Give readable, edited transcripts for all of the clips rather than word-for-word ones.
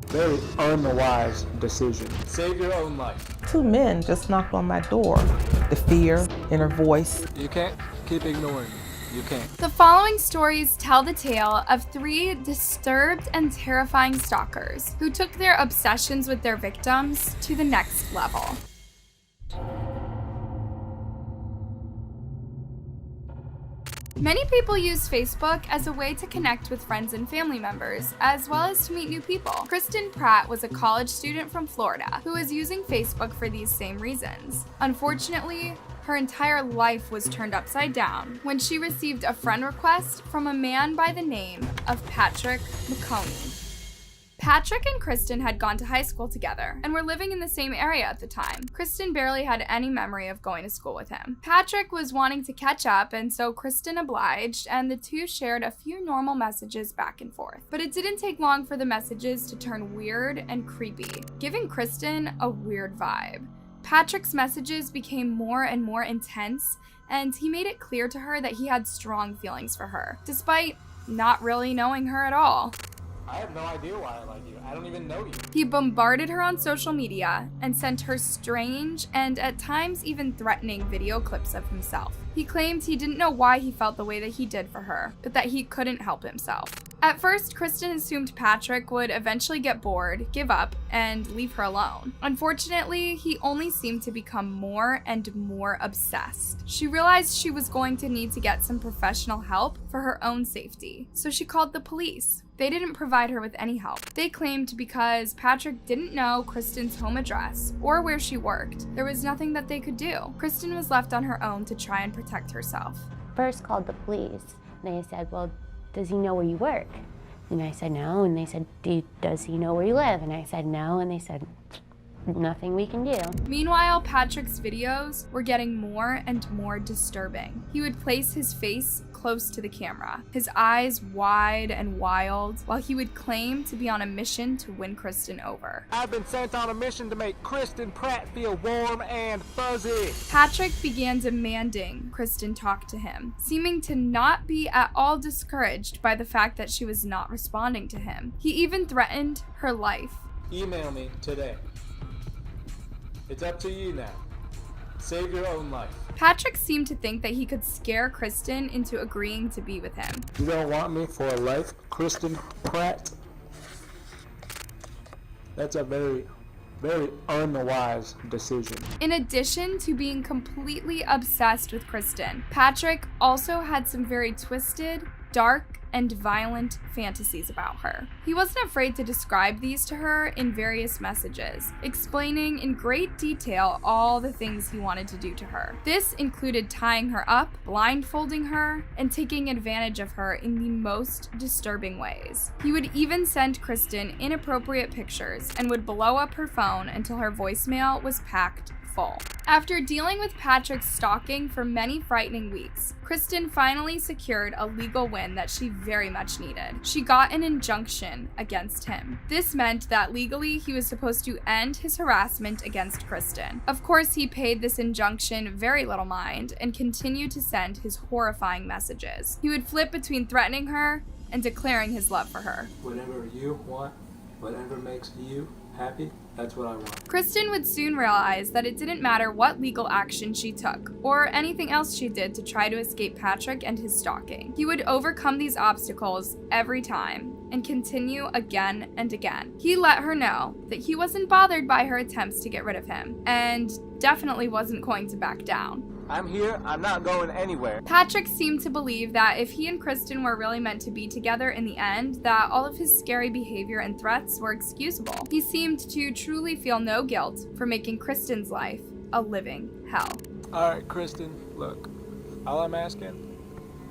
Very unwise decision. Save your own life. Two men just knocked on my door. The fear in her voice. You can't keep ignoring me. You can't. The following stories tell the tale of three disturbed and terrifying stalkers who took their obsessions with their victims to the next level. Many people use Facebook as a way to connect with friends and family members, as well as to meet new people. Kristen Pratt was a college student from Florida who was using Facebook for these same reasons. Unfortunately, her entire life was turned upside down when she received a friend request from a man by the name of Patrick McConey. Patrick and Kristen had gone to high school together and were living in the same area at the time. Kristen barely had any memory of going to school with him. Patrick was wanting to catch up, and so Kristen obliged, and the two shared a few normal messages back and forth. But it didn't take long for the messages to turn weird and creepy, giving Kristen a weird vibe. Patrick's messages became more and more intense, and he made it clear to her that he had strong feelings for her, despite not really knowing her at all. I have no idea why I like you. I don't even know you. He bombarded her on social media and sent her strange and at times even threatening video clips of himself. He claimed he didn't know why he felt the way that he did for her, but that he couldn't help himself. At first, Kristen assumed Patrick would eventually get bored, give up, and leave her alone. Unfortunately, he only seemed to become more and more obsessed. She realized she was going to need to get some professional help for her own safety, so she called the police. They didn't provide her with any help. They claimed because Patrick didn't know Kristen's home address or where she worked, there was nothing that they could do. Kristen was left on her own to try and protect herself. First called the police, and they said, well, does he know where you work? And I said, no, and they said, does he know where you live? And I said, no, and they said, nothing we can do. Meanwhile, Patrick's videos were getting more and more disturbing. He would place his face close to the camera, his eyes wide and wild, while he would claim to be on a mission to win Kristen over. I've been sent on a mission to make Kristen Pratt feel warm and fuzzy. Patrick began demanding Kristen talk to him, seeming to not be at all discouraged by the fact that she was not responding to him. He even threatened her life. Email me today. It's up to you now. Save your own life. Patrick seemed to think that he could scare Kristen into agreeing to be with him. You don't want me for life, Kristen Pratt? That's a very unwise decision. In addition to being completely obsessed with Kristen, Patrick also had some very twisted, dark, and violent fantasies about her. He wasn't afraid to describe these to her in various messages, explaining in great detail all the things he wanted to do to her. This included tying her up, blindfolding her, and taking advantage of her in the most disturbing ways. He would even send Kristen inappropriate pictures and would blow up her phone until her voicemail was packed full. After dealing with Patrick's stalking for many frightening weeks, Kristen finally secured a legal win that she very much needed. She got an injunction against him. This meant that legally he was supposed to end his harassment against Kristen. Of course, he paid this injunction very little mind and continued to send his horrifying messages. He would flip between threatening her and declaring his love for her. Whatever you want, whatever makes you happy, that's what I want. Kristen would soon realize that it didn't matter what legal action she took, or anything else she did to try to escape Patrick and his stalking. He would overcome these obstacles every time, and continue again and again. He let her know that he wasn't bothered by her attempts to get rid of him, and definitely wasn't going to back down. I'm here, I'm not going anywhere. Patrick seemed to believe that if he and Kristen were really meant to be together in the end, that all of his scary behavior and threats were excusable. He seemed to truly feel no guilt for making Kristen's life a living hell. Alright, Kristen, look, all I'm asking,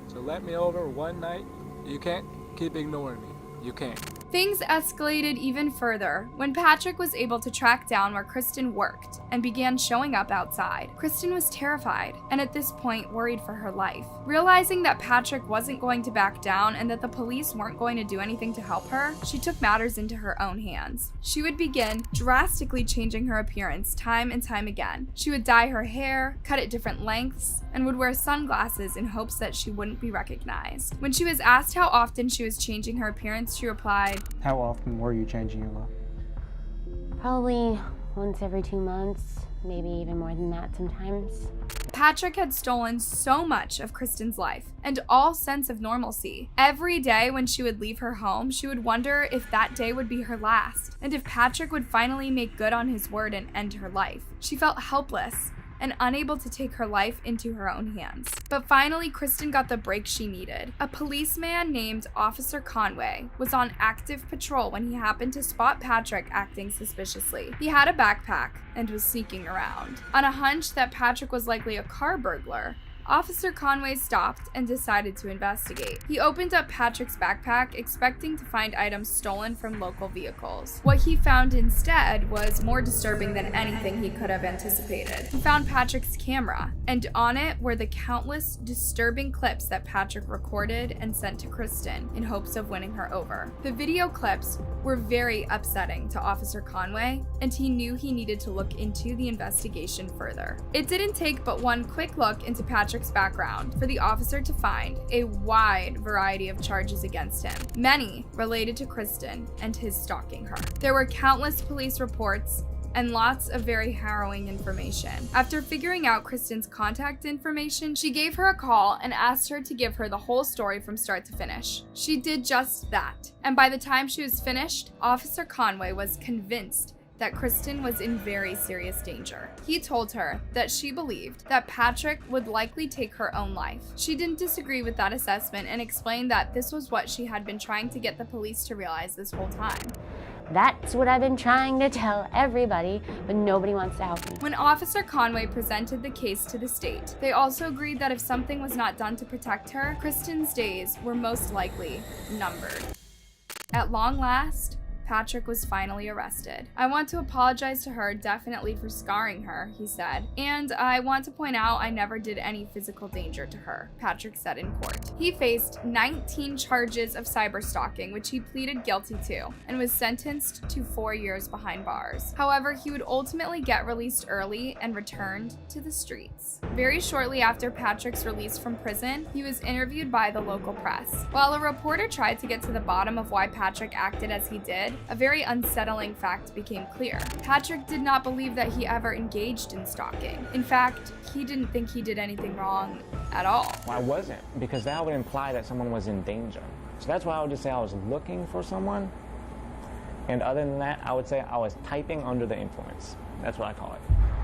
so let me over one night. You can't keep ignoring me. You can't. Things escalated even further when Patrick was able to track down where Kristen worked and began showing up outside. Kristen was terrified and at this point worried for her life. Realizing that Patrick wasn't going to back down and that the police weren't going to do anything to help her, she took matters into her own hands. She would begin drastically changing her appearance time and time again. She would dye her hair, cut it different lengths, and would wear sunglasses in hopes that she wouldn't be recognized. When she was asked how often she was changing her appearance, she replied, How often were you changing your look? Probably once every 2 months, maybe even more than that sometimes. Patrick had stolen so much of Kristen's life and all sense of normalcy. Every day when she would leave her home, she would wonder if that day would be her last, and if Patrick would finally make good on his word and end her life. She felt helpless and unable to take her life into her own hands. But finally, Kristen got the break she needed. A policeman named Officer Conway was on active patrol when he happened to spot Patrick acting suspiciously. He had a backpack and was sneaking around. On a hunch that Patrick was likely a car burglar, Officer Conway stopped and decided to investigate. He opened up Patrick's backpack, expecting to find items stolen from local vehicles. What he found instead was more disturbing than anything he could have anticipated. He found Patrick's camera, and on it were the countless disturbing clips that Patrick recorded and sent to Kristen in hopes of winning her over. The video clips were very upsetting to Officer Conway, and he knew he needed to look into the investigation further. It didn't take but one quick look into Patrick's background for the officer to find a wide variety of charges against him, many related to Kristen and his stalking her. There were countless police reports and lots of very harrowing information. After figuring out Kristen's contact information, she gave her a call and asked her to give her the whole story from start to finish. She did just that, and by the time she was finished, Officer Conway was convinced that Kristen was in very serious danger. He told her that she believed that Patrick would likely take her own life. She didn't disagree with that assessment and explained that this was what she had been trying to get the police to realize this whole time. That's what I've been trying to tell everybody, but nobody wants to help me. When Officer Conway presented the case to the state, they also agreed that if something was not done to protect her, Kristen's days were most likely numbered. At long last, Patrick was finally arrested. I want to apologize to her definitely for scarring her, he said, and I want to point out I never did any physical danger to her, Patrick said in court. He faced 19 charges of cyberstalking, which he pleaded guilty to, and was sentenced to 4 years behind bars. However, he would ultimately get released early and returned to the streets. Very shortly after Patrick's release from prison, he was interviewed by the local press. While a reporter tried to get to the bottom of why Patrick acted as he did, a very unsettling fact became clear. Patrick did not believe that he ever engaged in stalking. In fact, he didn't think he did anything wrong at all. I wasn't, because that would imply that someone was in danger. So that's why I would just say I was looking for someone. And other than that, I would say I was typing under the influence. That's what I call it.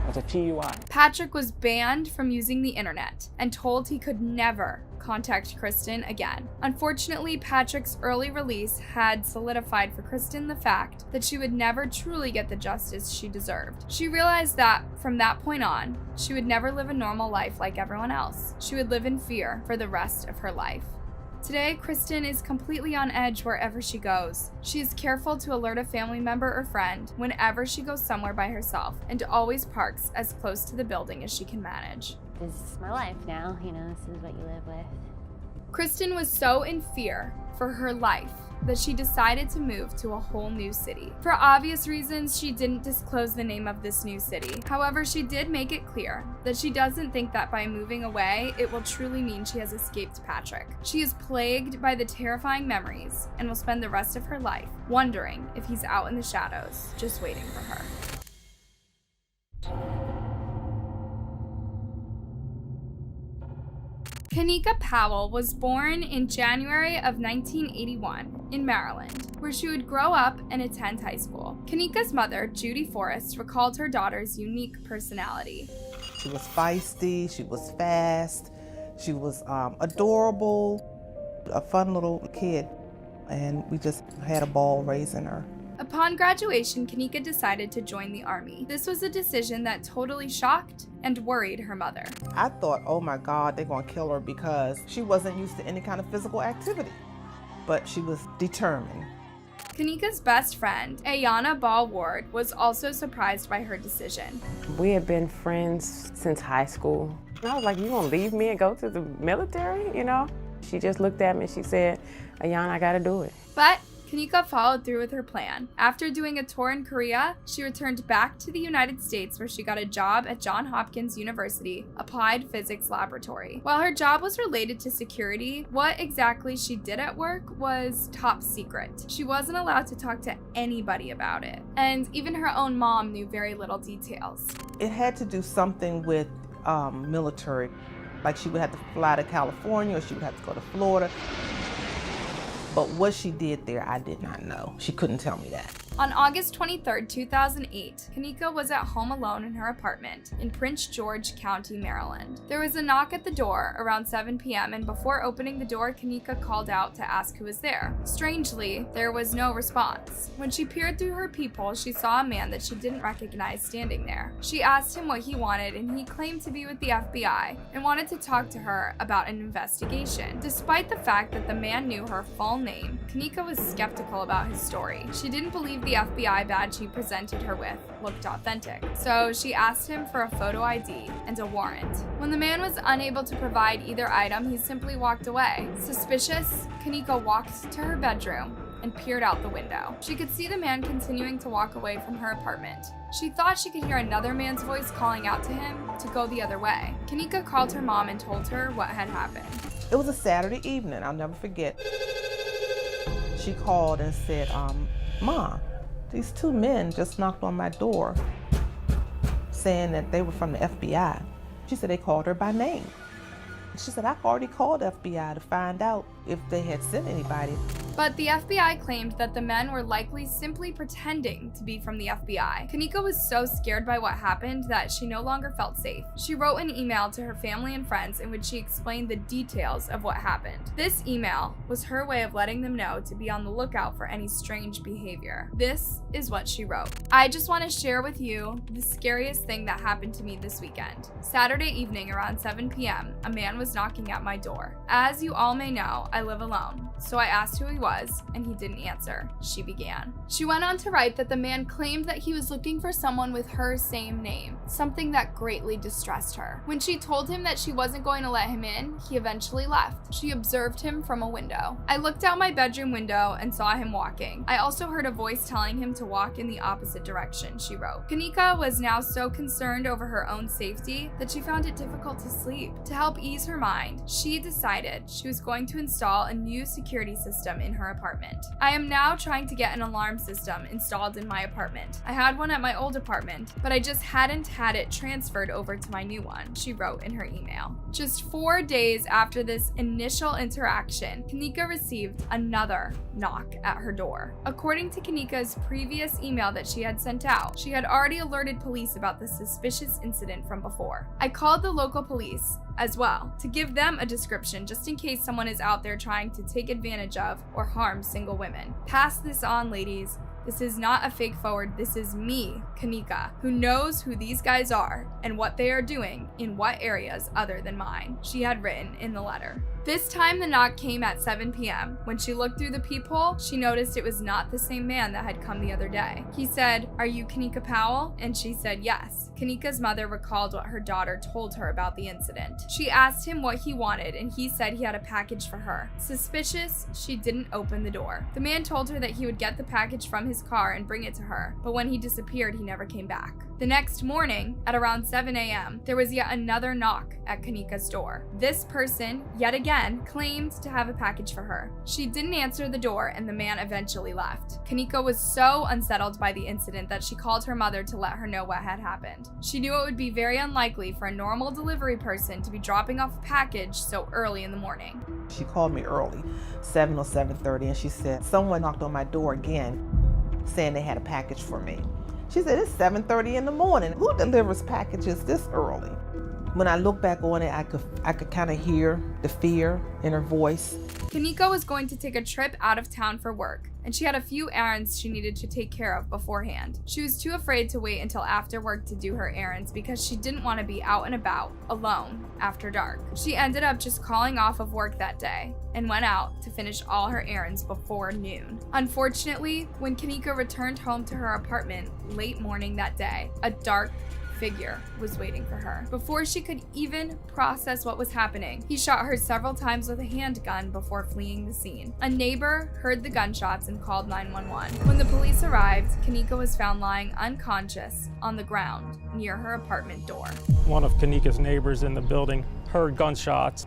That's a TUI. Patrick was banned from using the internet and told he could never contact Kristen again. Unfortunately, Patrick's early release had solidified for Kristen the fact that she would never truly get the justice she deserved. She realized that from that point on, she would never live a normal life like everyone else. She would live in fear for the rest of her life. Today, Kristen is completely on edge wherever she goes. She is careful to alert a family member or friend whenever she goes somewhere by herself, and always parks as close to the building as she can manage. This is my life now, this is what you live with. Kristen was so in fear for her life that she decided to move to a whole new city. For obvious reasons, she didn't disclose the name of this new city. However, she did make it clear that she doesn't think that by moving away, it will truly mean she has escaped Patrick. She is plagued by the terrifying memories and will spend the rest of her life wondering if he's out in the shadows, just waiting for her. Kanika Powell was born in January of 1981 in Maryland, where she would grow up and attend high school. Kanika's mother, Judy Forrest, recalled her daughter's unique personality. She was feisty, she was fast, she was adorable, a fun little kid, and we just had a ball raising her. Upon graduation, Kanika decided to join the Army. This was a decision that totally shocked and worried her mother. I thought, oh my God, they're gonna kill her because she wasn't used to any kind of physical activity. But she was determined. Kanika's best friend, Ayanna Ball Ward, was also surprised by her decision. We had been friends since high school. And I was like, you gonna leave me and go to the military, She just looked at me and she said, Ayanna, I gotta do it. But Kanika followed through with her plan. After doing a tour in Korea, she returned back to the United States where she got a job at Johns Hopkins University Applied Physics Laboratory. While her job was related to security, what exactly she did at work was top secret. She wasn't allowed to talk to anybody about it, and even her own mom knew very little details. It had to do something with military. Like she would have to fly to California or she would have to go to Florida. But what she did there, I did not know. She couldn't tell me that. On August 23, 2008, Kanika was at home alone in her apartment in Prince George County, Maryland. There was a knock at the door around 7 p.m. and before opening the door, Kanika called out to ask who was there. Strangely, there was no response. When she peered through her peephole, she saw a man that she didn't recognize standing there. She asked him what he wanted and he claimed to be with the FBI and wanted to talk to her about an investigation. Despite the fact that the man knew her full name, Kanika was skeptical about his story. She didn't believe the FBI badge he presented her with looked authentic, so she asked him for a photo ID and a warrant. When the man was unable to provide either item, he simply walked away. Suspicious, Kanika walked to her bedroom and peered out the window. She could see the man continuing to walk away from her apartment. She thought she could hear another man's voice calling out to him to go the other way. Kanika called her mom and told her what had happened. It was a Saturday evening, I'll never forget. She called and said, Ma, these two men just knocked on my door saying that they were from the FBI. She said they called her by name. She said, I've already called FBI to find out if they had sent anybody. But the FBI claimed that the men were likely simply pretending to be from the FBI. Kanika was so scared by what happened that she no longer felt safe. She wrote an email to her family and friends in which she explained the details of what happened. This email was her way of letting them know to be on the lookout for any strange behavior. This is what she wrote. I just want to share with you the scariest thing that happened to me this weekend. Saturday evening around 7 p.m., a man was knocking at my door. As you all may know, I live alone, so I asked who he was, and he didn't answer. She began. She went on to write that the man claimed that he was looking for someone with her same name, something that greatly distressed her. When she told him that she wasn't going to let him in, he eventually left. She observed him from a window. I looked out my bedroom window and saw him walking. I also heard a voice telling him to walk in the opposite direction, she wrote. Kanika was now so concerned over her own safety that she found it difficult to sleep. To help ease her mind, she decided she was going to install a new security system in her apartment. I am now trying to get an alarm system installed in my apartment. I had one at my old apartment, but I just hadn't had it transferred over to my new one, she wrote in her email. Just 4 days after this initial interaction, Kanika received another knock at her door. According to Kanika's previous email that she had sent out, she had already alerted police about the suspicious incident from before. I called the local police as well to give them a description just in case someone is out there trying to take advantage of or harm single women. Pass this on, ladies. This is not a fake forward. This is me, Kanika, who knows who these guys are and what they are doing in what areas other than mine, she had written in the letter. This time the knock came at 7 p.m. When she looked through the peephole, she noticed it was not the same man that had come the other day. He said, "Are you Kanika Powell?" And she said yes. Kanika's mother recalled what her daughter told her about the incident. She asked him what he wanted, and he said he had a package for her. Suspicious, she didn't open the door. The man told her that he would get the package from his car and bring it to her, but when he disappeared, he never came back. The next morning, at around 7 a.m., there was yet another knock at Kanika's door. This person, yet again, claimed to have a package for her. She didn't answer the door, and the man eventually left. Kanika was so unsettled by the incident that she called her mother to let her know what had happened. She knew it would be very unlikely for a normal delivery person to be dropping off a package so early in the morning. She called me early, 7 or 7:30, and she said, someone knocked on my door again, saying they had a package for me. She said, it's 7:30 in the morning. Who delivers packages this early? When I look back on it, I could kind of hear the fear in her voice. Kanika was going to take a trip out of town for work, and she had a few errands she needed to take care of beforehand. She was too afraid to wait until after work to do her errands because she didn't want to be out and about alone after dark. She ended up just calling off of work that day and went out to finish all her errands before noon. Unfortunately, when Kanika returned home to her apartment late morning that day, a dark figure was waiting for her. Before she could even process what was happening, he shot her several times with a handgun before fleeing the scene. A neighbor heard the gunshots and called 911. When the police arrived, Kenneka was found lying unconscious on the ground near her apartment door. One of Kenneka's neighbors in the building heard gunshots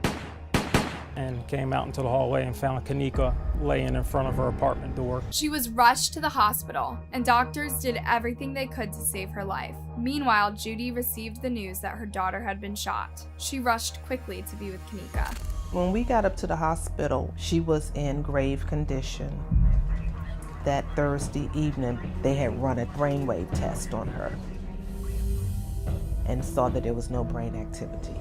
and came out into the hallway and found Kenneka laying in front of her apartment door. She was rushed to the hospital, and doctors did everything they could to save her life. Meanwhile, Judy received the news that her daughter had been shot. She rushed quickly to be with Kenneka. When we got up to the hospital, she was in grave condition. That Thursday evening, they had run a brainwave test on her and saw that there was no brain activity.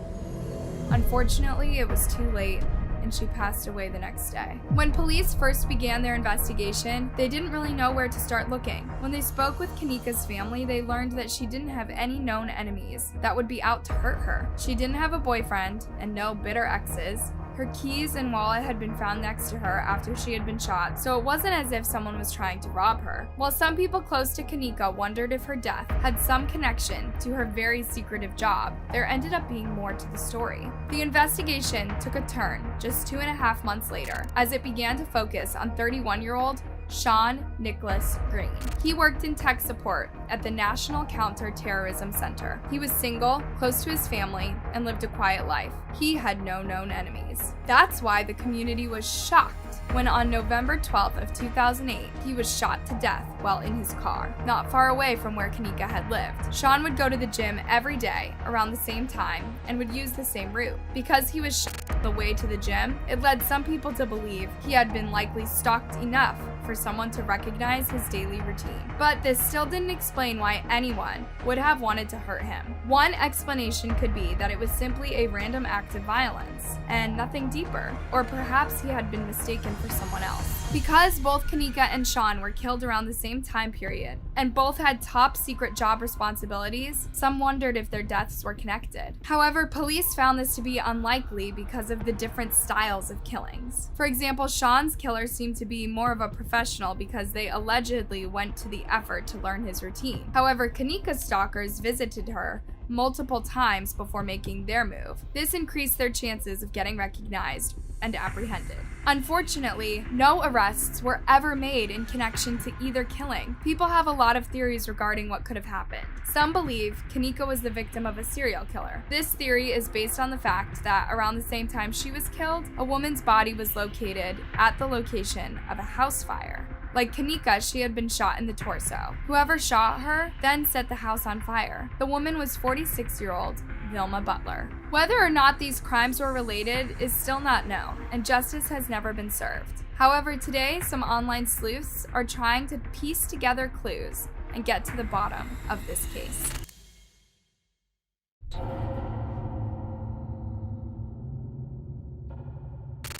Unfortunately, it was too late, and she passed away the next day. When police first began their investigation, they didn't really know where to start looking. When they spoke with Kenneka's family, they learned that she didn't have any known enemies that would be out to hurt her. She didn't have a boyfriend and no bitter exes. Her keys and wallet had been found next to her after she had been shot, so it wasn't as if someone was trying to rob her. While some people close to Kenneka wondered if her death had some connection to her very secretive job, there ended up being more to the story. The investigation took a turn just 2.5 months later, as it began to focus on 31-year-old Sean Nicholas Green. He worked in tech support at the National Counter-Terrorism Center. He was single, close to his family, and lived a quiet life. He had no known enemies. That's why the community was shocked when on November 12th of 2008, he was shot to death while in his car, not far away from where Kenneka had lived. Sean would go to the gym every day around the same time and would use the same route. Because he was shot on the way to the gym, it led some people to believe he had been likely stalked enough for someone to recognize his daily routine. But this still didn't explain why anyone would have wanted to hurt him. One explanation could be that it was simply a random act of violence and nothing deeper, or perhaps he had been mistaken for someone else. Because both Kenneka and Sean were killed around the same time period, and both had top secret job responsibilities, some wondered if their deaths were connected. However, police found this to be unlikely because of the different styles of killings. For example, Sean's killer seemed to be more of a professional because they allegedly went to the effort to learn his routine. However, Kenneka's stalkers visited her multiple times before making their move. This increased their chances of getting recognized and apprehended. Unfortunately, no arrests were ever made in connection to either killing. People have a lot of theories regarding what could have happened. Some believe Kenneka was the victim of a serial killer. This theory is based on the fact that around the same time she was killed, a woman's body was located at the location of a house fire. Like Kenneka, she had been shot in the torso. Whoever shot her then set the house on fire. The woman was 46-year-old Vilma Butler. Whether or not these crimes were related is still not known, and justice has never been served. However, today, some online sleuths are trying to piece together clues and get to the bottom of this case.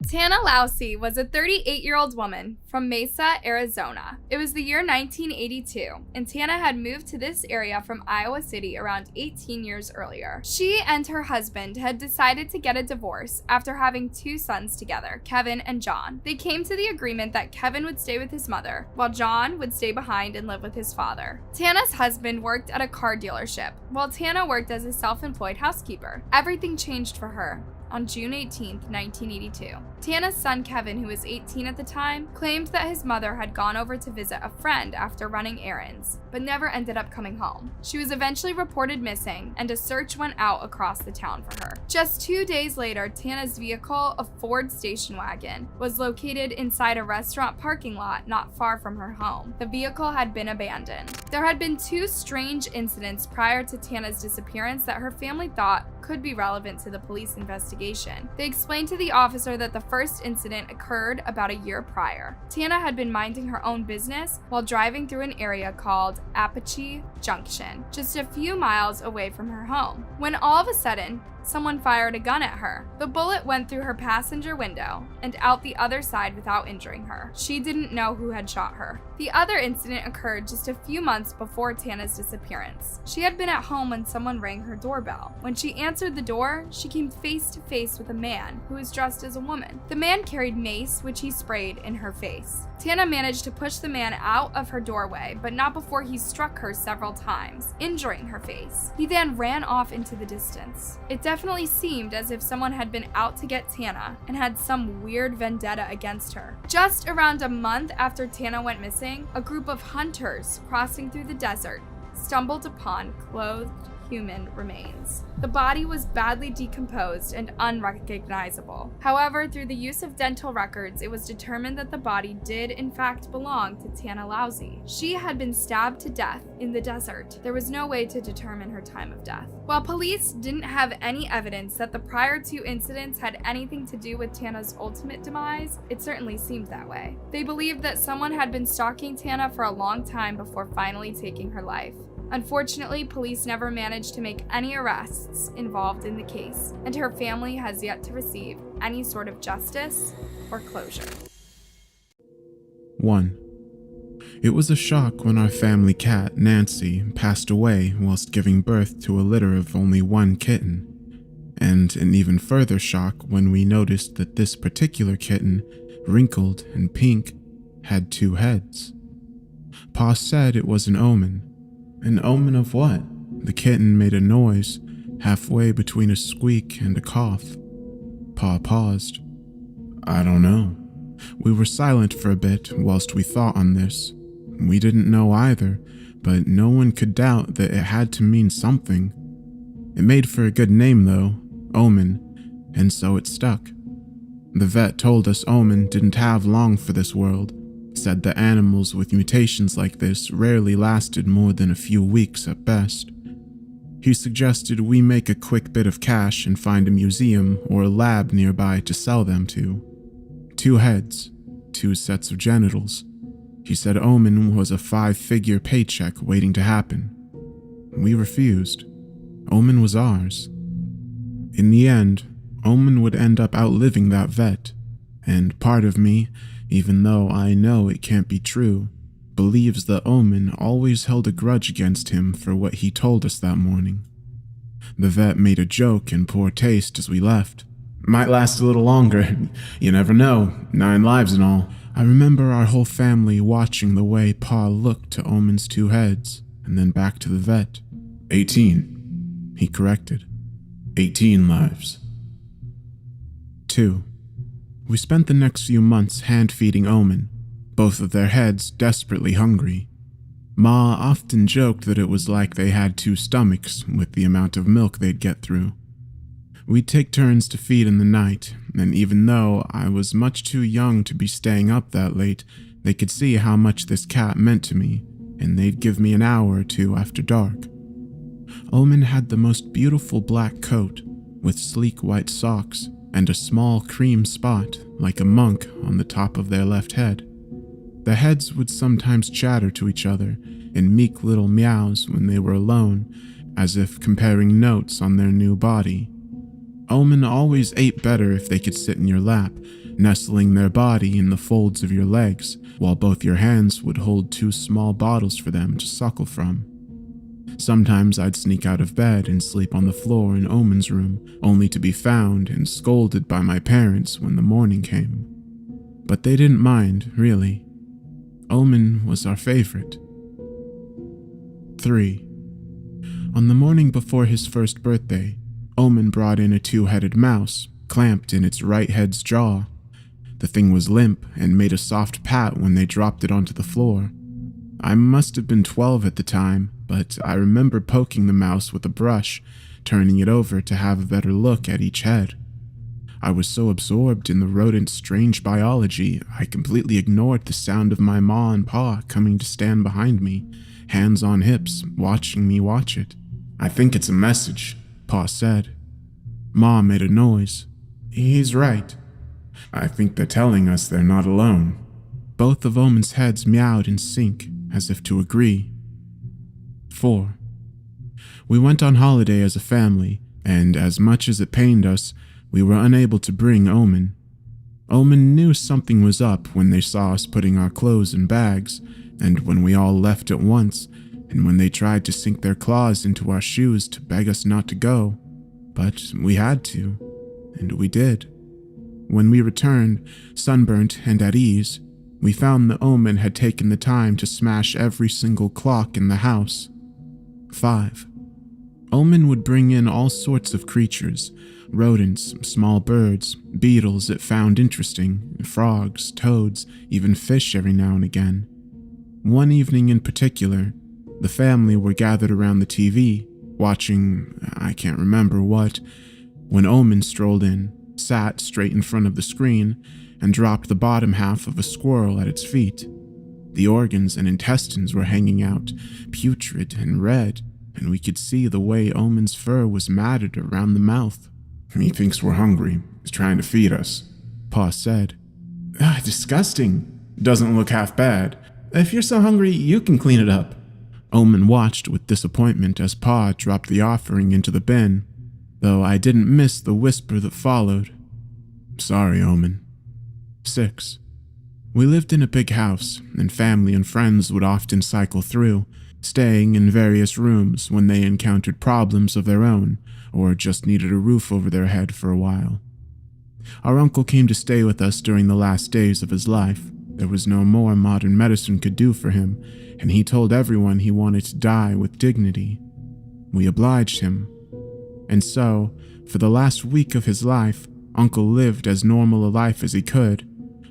Tana Lousy was a 38-year-old woman from Mesa, Arizona. It was the year 1982, and Tana had moved to this area from Iowa City around 18 years earlier. She and her husband had decided to get a divorce after having 2 sons together, Kevin and John. They came to the agreement that Kevin would stay with his mother, while John would stay behind and live with his father. Tana's husband worked at a car dealership, while Tana worked as a self-employed housekeeper. Everything changed for her on June 18, 1982. Tana's son Kevin, who was 18 at the time, claimed that his mother had gone over to visit a friend after running errands, but never ended up coming home. She was eventually reported missing, and a search went out across the town for her. Just 2 days later, Tana's vehicle, a Ford station wagon, was located inside a restaurant parking lot not far from her home. The vehicle had been abandoned. There had been 2 strange incidents prior to Tana's disappearance that her family thought could be relevant to the police investigation. They explained to the officer that the first incident occurred about a year prior. Tana had been minding her own business while driving through an area called Apache Junction, just a few miles away from her home, when all of a sudden, someone fired a gun at her. The bullet went through her passenger window and out the other side without injuring her. She didn't know who had shot her. The other incident occurred just a few months before Tana's disappearance. She had been at home when someone rang her doorbell. When she answered the door, she came face to face with a man who was dressed as a woman. The man carried mace, which he sprayed in her face. Tana managed to push the man out of her doorway, but not before he struck her several times, injuring her face. He then ran off into the distance. It definitely seemed as if someone had been out to get Tana and had some weird vendetta against her. Just around a month after Tana went missing, a group of hunters crossing through the desert stumbled upon clothed human remains. The body was badly decomposed and unrecognizable. However, through the use of dental records, it was determined that the body did in fact belong to Tana Lousy. She had been stabbed to death in the desert. There was no way to determine her time of death. While police didn't have any evidence that the prior two incidents had anything to do with Tana's ultimate demise, it certainly seemed that way. They believed that someone had been stalking Tana for a long time before finally taking her life. Unfortunately, police never managed to make any arrests involved in the case, and her family has yet to receive any sort of justice or closure. 1. It was a shock when our family cat, Nancy, passed away whilst giving birth to a litter of only one kitten, and an even further shock when we noticed that this particular kitten, wrinkled and pink, had 2 heads. Pa said it was an omen. An omen of what? The kitten made a noise, halfway between a squeak and a cough. Pa paused. I don't know. We were silent for a bit whilst we thought on this. We didn't know either, but no one could doubt that it had to mean something. It made for a good name though, Omen, and so it stuck. The vet told us Omen didn't have long for this world, said that animals with mutations like this rarely lasted more than a few weeks at best. He suggested we make a quick bit of cash and find a museum or a lab nearby to sell them to. 2 heads, 2 sets of genitals. He said Omen was a 5-figure paycheck waiting to happen. We refused. Omen was ours. In the end, Omen would end up outliving that vet, and part of me, even though I know it can't be true, believes that Omen always held a grudge against him for what he told us that morning. The vet made a joke in poor taste as we left. Might last a little longer, you never know, 9 lives and all. I remember our whole family watching the way Pa looked to Omen's 2 heads, and then back to the vet. 18, he corrected. 18 lives. 2. We spent the next few months hand-feeding Omen, both of their heads desperately hungry. Ma often joked that it was like they had 2 stomachs with the amount of milk they'd get through. We'd take turns to feed in the night, and even though I was much too young to be staying up that late, they could see how much this cat meant to me, and they'd give me an hour or 2 after dark. Omen had the most beautiful black coat, with sleek white socks, and a small cream spot, like a monk, on the top of their left head. The heads would sometimes chatter to each other in meek little meows when they were alone, as if comparing notes on their new body. Omen always ate better if they could sit in your lap, nestling their body in the folds of your legs, while both your hands would hold 2 small bottles for them to suckle from. Sometimes I'd sneak out of bed and sleep on the floor in Omen's room, only to be found and scolded by my parents when the morning came. But they didn't mind, really. Omen was our favorite. 3. On the morning before his first birthday, Omen brought in a 2-headed mouse, clamped in its right head's jaw. The thing was limp and made a soft pat when they dropped it onto the floor. I must have been 12 at the time, but I remember poking the mouse with a brush, turning it over to have a better look at each head. I was so absorbed in the rodent's strange biology, I completely ignored the sound of my ma and pa coming to stand behind me, hands on hips, watching me watch it. I think it's a message, Pa said. Ma made a noise. He's right. I think they're telling us they're not alone. Both of Omen's heads meowed in sync, as if to agree. 4. We went on holiday as a family, and as much as it pained us, we were unable to bring Omen. Omen knew something was up when they saw us putting our clothes in bags, and when we all left at once, and when they tried to sink their claws into our shoes to beg us not to go. But we had to, and we did. When we returned, sunburnt and at ease, we found that Omen had taken the time to smash every single clock in the house. 5. Omen would bring in all sorts of creatures, rodents, small birds, beetles it found interesting, frogs, toads, even fish every now and again. One evening in particular, the family were gathered around the TV, watching I can't remember what, when Omen strolled in, sat straight in front of the screen, and dropped the bottom half of a squirrel at its feet. The organs and intestines were hanging out, putrid and red, and we could see the way Omen's fur was matted around the mouth. He thinks we're hungry. He's trying to feed us, Pa said. Disgusting. Doesn't look half bad. If you're so hungry, you can clean it up. Omen watched with disappointment as Pa dropped the offering into the bin, though I didn't miss the whisper that followed. Sorry, Omen. 6. We lived in a big house, and family and friends would often cycle through, staying in various rooms when they encountered problems of their own, or just needed a roof over their head for a while. Our uncle came to stay with us during the last days of his life. There was no more modern medicine could do for him, and he told everyone he wanted to die with dignity. We obliged him. And so, for the last week of his life, Uncle lived as normal a life as he could,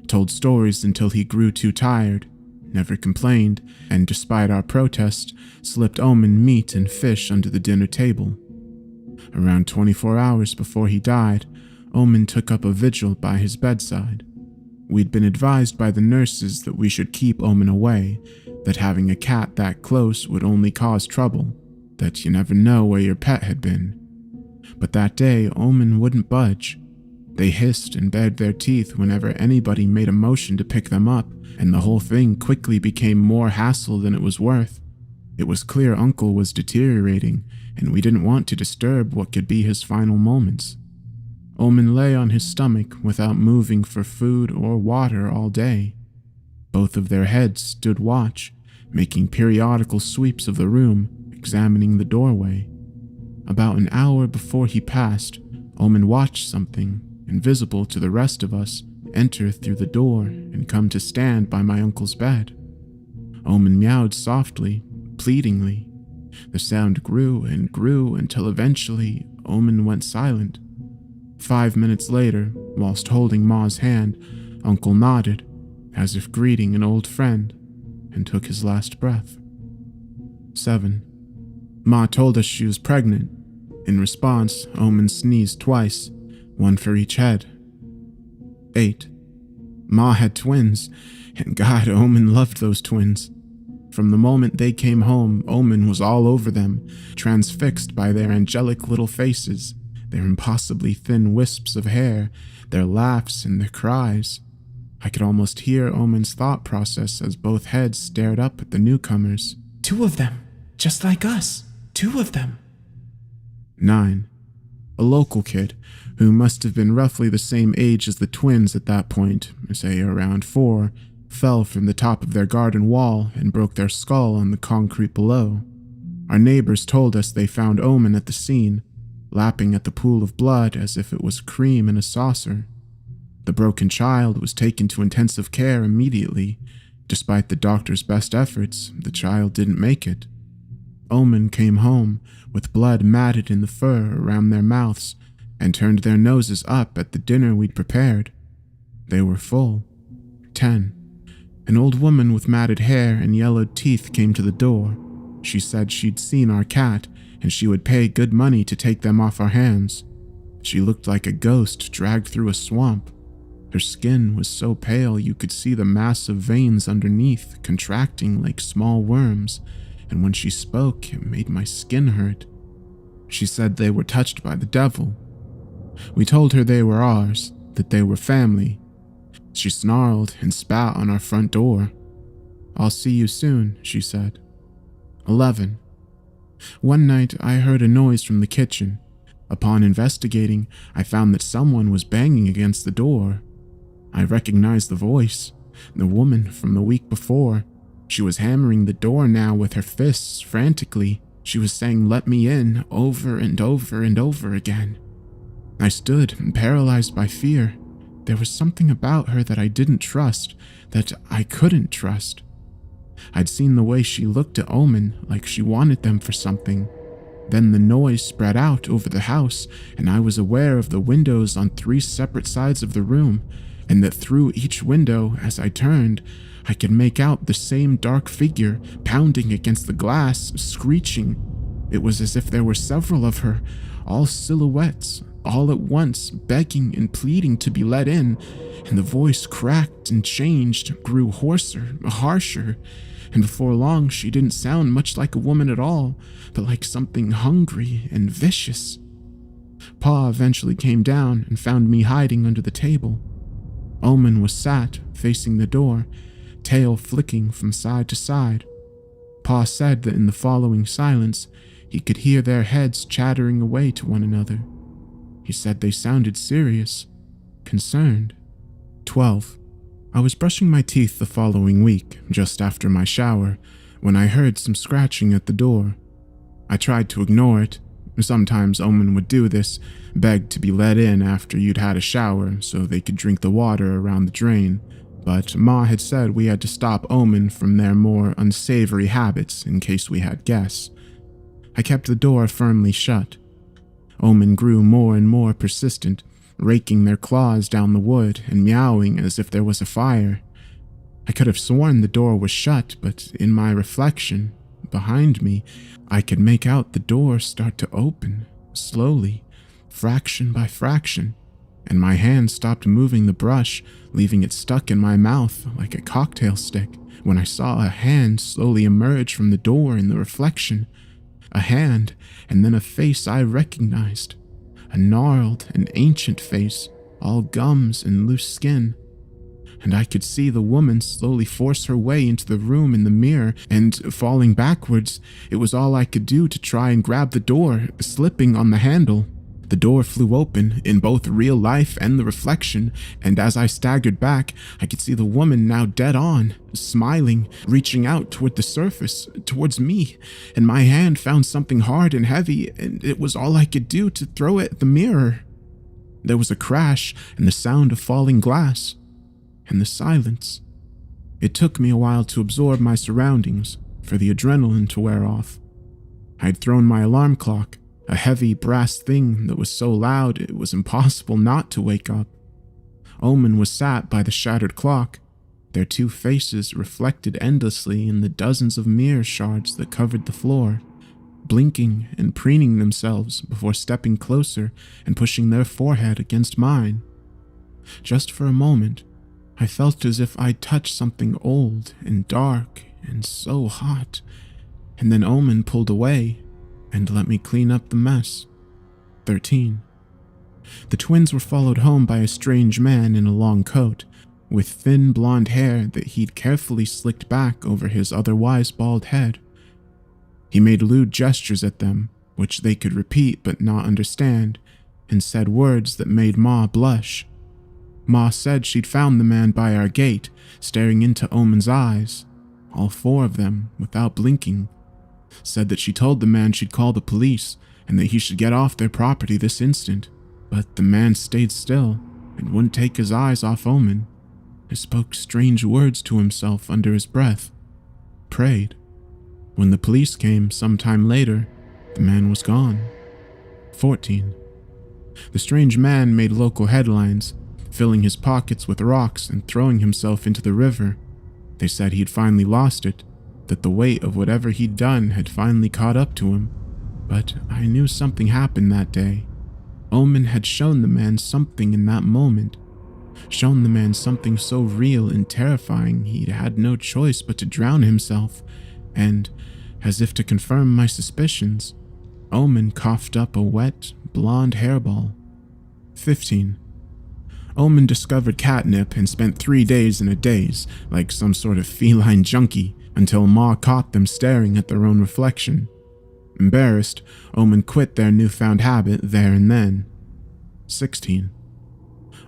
told stories until he grew too tired, never complained, and despite our protest, slipped Omen meat and fish under the dinner table. Around 24 hours before he died, Omen took up a vigil by his bedside. We'd been advised by the nurses that we should keep Omen away, that having a cat that close would only cause trouble, that you never know where your pet had been. But that day, Omen wouldn't budge. They hissed and bared their teeth whenever anybody made a motion to pick them up, and the whole thing quickly became more hassle than it was worth. It was clear Uncle was deteriorating, and we didn't want to disturb what could be his final moments. Omen lay on his stomach without moving for food or water all day. Both of their heads stood watch, making periodical sweeps of the room, examining the doorway. About an hour before he passed, Omen watched something, invisible to the rest of us, enter through the door and come to stand by my uncle's bed. Omen meowed softly, pleadingly. The sound grew and grew until eventually Omen went silent. 5 minutes later, whilst holding Ma's hand, Uncle nodded, as if greeting an old friend, and took his last breath. 7. Ma told us she was pregnant. In response, Omen sneezed twice, one for each head. 8. Ma had twins, and God, Omen loved those twins. From the moment they came home, Omen was all over them, transfixed by their angelic little faces, their impossibly thin wisps of hair, their laughs and their cries. I could almost hear Omen's thought process as both heads stared up at the newcomers. 2 of them, just like us. 2 of them. 9. A local kid, who must have been roughly the same age as the twins at that point, say around 4, fell from the top of their garden wall and broke their skull on the concrete below. Our neighbors told us they found Omen at the scene, lapping at the pool of blood as if it was cream in a saucer. The broken child was taken to intensive care immediately. Despite the doctor's best efforts, the child didn't make it. Omen came home with blood matted in the fur around their mouths and turned their noses up at the dinner we'd prepared. They were full. 10. An old woman with matted hair and yellowed teeth came to the door. She said she'd seen our cat and she would pay good money to take them off our hands. She looked like a ghost dragged through a swamp. Her skin was so pale you could see the massive veins underneath contracting like small worms, and when she spoke, it made my skin hurt. She said they were touched by the devil. We told her they were ours, that they were family. She snarled and spat on our front door. "I'll see you soon," she said. 11. One night, I heard a noise from the kitchen. Upon investigating, I found that someone was banging against the door. I recognized the voice, the woman from the week before. She was hammering the door now with her fists frantically. She was saying, "Let me in," over and over and over again. I stood, paralyzed by fear. There was something about her that I didn't trust, that I couldn't trust. I'd seen the way she looked at Omen, like she wanted them for something. Then the noise spread out over the house, and I was aware of the windows on 3 separate sides of the room, and that through each window, as I turned, I could make out the same dark figure pounding against the glass, screeching. It was as if there were several of her, all silhouettes, all at once, begging and pleading to be let in, and the voice cracked and changed, grew hoarser, harsher, and before long she didn't sound much like a woman at all, but like something hungry and vicious. Pa eventually came down and found me hiding under the table. Omen was sat, facing the door, tail flicking from side to side. Pa said that in the following silence, he could hear their heads chattering away to one another. He said they sounded serious, concerned. 12. I was brushing my teeth the following week, just after my shower, when I heard some scratching at the door. I tried to ignore it. Sometimes Omen would do this, beg to be let in after you'd had a shower so they could drink the water around the drain, but Ma had said we had to stop Omen from their more unsavory habits in case we had guests. I kept the door firmly shut. Omen grew more and more persistent, raking their claws down the wood and meowing as if there was a fire. I could have sworn the door was shut, but in my reflection, behind me, I could make out the door start to open, slowly, fraction by fraction, and my hand stopped moving the brush, leaving it stuck in my mouth like a cocktail stick, when I saw a hand slowly emerge from the door in the reflection. A hand, and then a face I recognized. A gnarled and ancient face, all gums and loose skin. And I could see the woman slowly force her way into the room in the mirror, and falling backwards, it was all I could do to try and grab the door, slipping on the handle. The door flew open, in both real life and the reflection, and as I staggered back, I could see the woman now dead on, smiling, reaching out toward the surface, towards me, and my hand found something hard and heavy, and it was all I could do to throw it at the mirror. There was a crash, and the sound of falling glass, and the silence. It took me a while to absorb my surroundings, for the adrenaline to wear off. I had thrown my alarm clock, a heavy brass thing that was so loud it was impossible not to wake up. Omen was sat by the shattered clock, their 2 faces reflected endlessly in the dozens of mirror shards that covered the floor, blinking and preening themselves before stepping closer and pushing their forehead against mine. Just for a moment, I felt as if I'd touched something old and dark and so hot, and then Omen pulled away and let me clean up the mess. 13. The twins were followed home by a strange man in a long coat, with thin blonde hair that he'd carefully slicked back over his otherwise bald head. He made lewd gestures at them, which they could repeat but not understand, and said words that made Ma blush. Ma said she'd found the man by our gate, staring into Omen's eyes, all 4 of them, without blinking. Said that she told the man she'd call the police and that he should get off their property this instant, but the man stayed still and wouldn't take his eyes off Omen. He spoke strange words to himself under his breath, prayed. When the police came sometime later, the man was gone. 14. The strange man made local headlines, filling his pockets with rocks and throwing himself into the river. They said he'd finally lost it, that the weight of whatever he'd done had finally caught up to him. But I knew something happened that day. Omen had shown the man something in that moment. Shown the man something so real and terrifying he'd had no choice but to drown himself. And, as if to confirm my suspicions, Omen coughed up a wet, blonde hairball. 15. Omen discovered catnip and spent 3 days in a daze, like some sort of feline junkie, until Ma caught them staring at their own reflection. Embarrassed, Omen quit their newfound habit there and then. 16.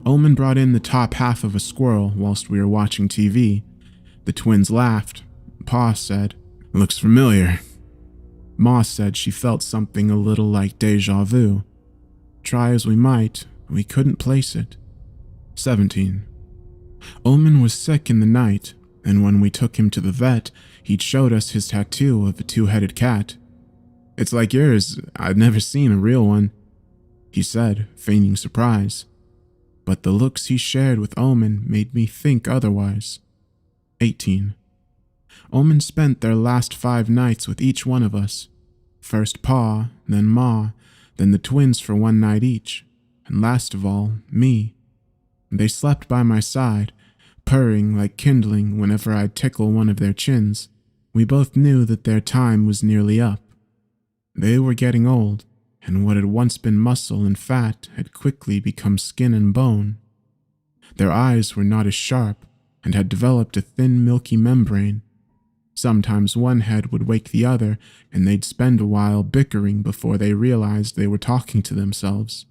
Omen brought in the top half of a squirrel whilst we were watching TV. The twins laughed. Pa said, "Looks familiar." Ma said she felt something a little like deja vu. Try as we might, we couldn't place it. 17. Omen was sick in the night, and when we took him to the vet, he'd showed us his tattoo of a two-headed cat. "It's like yours, I'd never seen a real one," he said, feigning surprise. But the looks he shared with Omen made me think otherwise. 18. Omen spent their last 5 nights with each one of us. First Pa, then Ma, then the twins for 1 night each, and last of all, me. They slept by my side, purring like kindling whenever I'd tickle one of their chins. We both knew that their time was nearly up. They were getting old, and what had once been muscle and fat had quickly become skin and bone. Their eyes were not as sharp, and had developed a thin milky membrane. Sometimes one head would wake the other, and they'd spend a while bickering before they realized they were talking to themselves.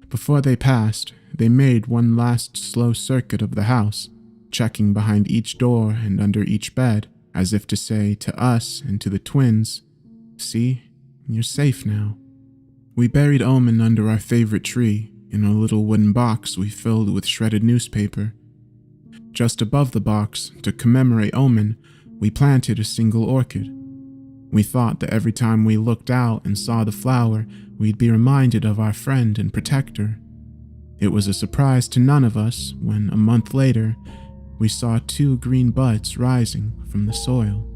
Before they passed, they made one last slow circuit of the house, checking behind each door and under each bed, as if to say to us and to the twins, "See, you're safe now." We buried Omen under our favorite tree, in a little wooden box we filled with shredded newspaper. Just above the box, to commemorate Omen, we planted a single orchid. We thought that every time we looked out and saw the flower, we'd be reminded of our friend and protector. It was a surprise to none of us when, a month later, we saw 2 green buds rising from the soil.